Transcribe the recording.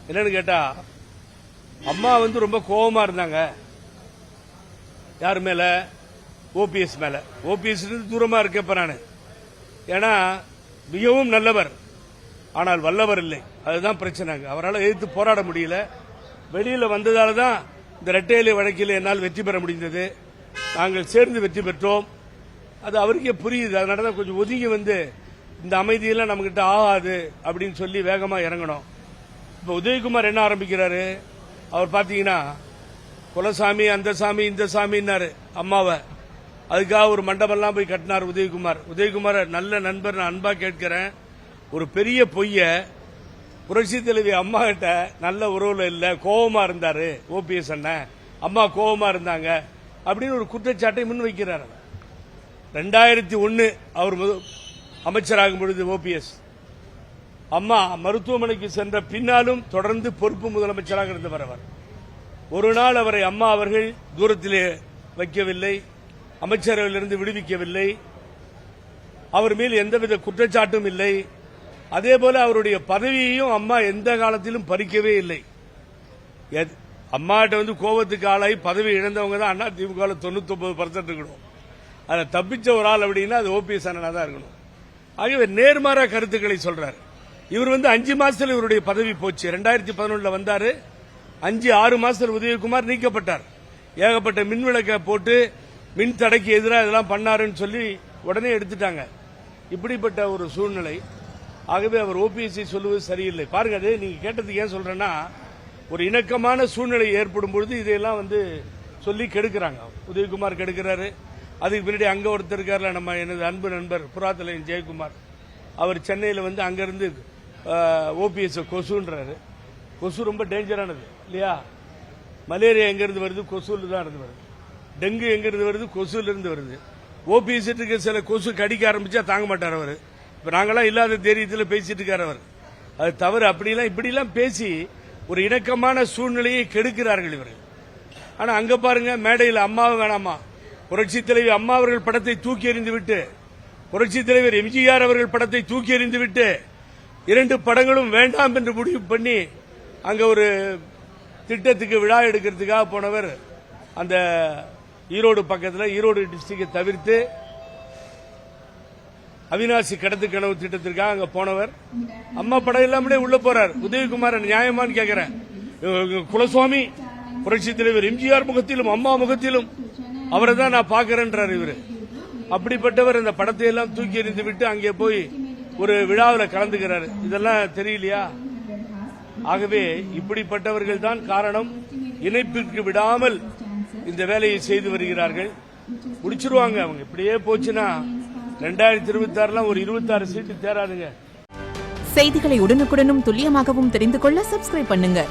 என்னன்னு கேட்டா அம்மா ரொம்ப கோபமா இருந்தாங்க. யார் மேல? ஓபிஎஸ் மேல. ஓபிஎஸ் தூரமா இருக்கப்ப நான், ஏன்னா மிகவும் நல்லவர், ஆனால் வல்லவர் இல்லை. அதுதான் பிரச்சனை. அவரால் எதிர்த்து போராட முடியல. வெளியில வந்ததால தான் இந்த இரட்டை இலை வழக்கில் என்னால் வெற்றி பெற முடிந்தது. நாங்கள் சேர்ந்து வெற்றி பெற்றோம். அது அவருக்கே புரியுது. அதனால தான் கொஞ்சம் ஒதுங்கி இந்த அமைதியெல்லாம் நம்மகிட்ட ஆகாது அப்படின்னு சொல்லி வேகமா இறங்கணும். இப்ப உதயகுமார் என்ன ஆரம்பிக்கிறாரு? அவர் பாத்தீங்கன்னா குலசாமி, அந்த சாமி, இந்த சாமின்னாரு அம்மாவை. அதுக்காக ஒரு மண்டபம்லாம் போய் கட்டினார் உதயகுமார். உதயகுமார் நல்ல நண்பர், நான் அன்பா கேட்கிறேன். ஒரு பெரிய பொய்ய புரட்சி தலைவி அம்மா கிட்ட நல்ல உறவுல இல்ல, கோபமா இருந்தாரு ஓபிஎஸ் அண்ணன், அம்மா கோபமா இருந்தாங்க அப்படின்னு ஒரு குற்றச்சாட்டை முன்வைக்கிறார். 2001 அவர் அமைச்சராகும் பொழுது ஓபிஎஸ் அம்மா மருத்துவமனைக்கு சென்ற பின்னாலும் தொடர்ந்து பொறுப்பு முதலமைச்சராக இருந்தவர். அவர் ஒரு நாள் அவரை அம்மா அவர்கள் தூரத்திலே வைக்கவில்லை, அமைச்சரவையிலிருந்து விடுவிக்கவில்லை, அவர் மேல் எந்தவித குற்றச்சாட்டும் இல்லை. அதேபோல அவருடைய பதவியையும் அம்மா எந்த காலத்திலும் பறிக்கவே இல்லை. அம்மாட்ட கோபத்துக்கு ஆளாகி பதவி இழந்தவங்க தான் அதிமுக 99% இருக்கணும். அதை தப்பிச்ச ஒரு ஆள் அப்படின்னா அது ஓபிஎஸ் அண்ணனா தான் இருக்கணும். ஆகவே நேர்மாறா கருத்துக்களை சொல்றாரு. இவர் 5 மாசத்துல இவருடைய பதவி போச்சு. 2011 வந்தாரு. 5-6 மாசத்துல உதயகுமார் நீக்கப்பட்டார். ஏகப்பட்ட மின் விளக்க போட்டு மின் தடைக்கு எதிராக இதெல்லாம் பண்ணாருன்னு சொல்லி உடனே எடுத்துட்டாங்க. இப்படிப்பட்ட ஒரு சூழ்நிலை. ஆகவே அவர் ஓபிஎஸ்ஐ சொல்லுவது சரியில்லை. பாருங்க, அது நீங்க கேட்டதுக்கு ஏன் சொல்றேன்னா, ஒரு இணக்கமான சூழ்நிலை ஏற்படும் பொழுது இதையெல்லாம் சொல்லி கெடுக்கிறாங்க. உதயகுமார் கெடுக்கிறாரு. அதுக்கு பின்னாடி அங்க ஒருத்தர் இருக்காருல, நம்ம எனது அன்பு நண்பர் புறாத்தலையின் ஜெயக்குமார், அவர் சென்னையில் அங்கிருந்து ஓபிஎஸ் கொசுன்றாரு. கொசு ரொம்ப டேஞ்சரானது இல்லையா? மலேரியா எங்கிருந்து வருது? கொசுல தான் இருந்து வருது. டெங்கு எங்கிருந்து வருது? கொசுல இருந்து வருது. ஓபிஎஸ் சில கொசு கடிக்க ஆரம்பிச்சா தாங்க மாட்டார் அவர். இப்ப நாங்கெல்லாம் இல்லாத தைரியத்தில் பேசிட்டு இருக்காரு அவர். அது தவறு. அப்படிலாம் இப்படிலாம் பேசி ஒரு இணக்கமான சூழ்நிலையை கெடுக்கிறார்கள் இவர்கள். ஆனா அங்க பாருங்க, மேடையில் அம்மாவை வேணாமா, புரட்சி தலைவி அம்மா அவர்கள் படத்தை தூக்கி எறிந்து விட்டு, புரட்சி தலைவர் எம்ஜிஆர் அவர்கள் படத்தை தூக்கி எறிந்து விட்டு, 2 படங்களும் வேண்டாம் என்று முடிவு பண்ணி அங்க ஒரு திட்டத்துக்கு விழா எடுக்கிறதுக்காக போனவர். அந்த ஈரோடு பக்கத்தில், ஈரோடு டிஸ்ட்ரிக்டை தவிர்த்து அவினாசி கடத்து கனவு திட்டத்திற்காக அங்க போனவர். அம்மா படம் இல்லாமலே உள்ள போறார். உதயகுமார் நியாயமான்னு கேட்கிறேன். குலசுவாமி புரட்சி தலைவர் எம்ஜிஆர் முகத்திலும் அம்மா முகத்திலும் அவரை தான் நான் பாக்கிறேன்றார் இவரு. அப்படிப்பட்டவர் இந்த படத்தை எல்லாம் தூக்கி எறிந்து விட்டு அங்கே போய் ஒரு விழாவில் கலந்துக்கிறாரு. இதெல்லாம் தெரியலையா? ஆகவே இப்படிப்பட்டவர்கள் தான் காரணம். இணைப்பிற்கு விடாமல் இந்த வேலையை செய்து வருகிறார்கள். முடிச்சிருவாங்க அவங்க. இப்படியே போச்சுன்னா 2026 ஒரு 26 சீட்டு தேராதுங்க. செய்திகளை உடனுக்குடனும் துல்லியமாகவும் தெரிந்து கொள்ள சப்ஸ்கிரைப் பண்ணுங்க.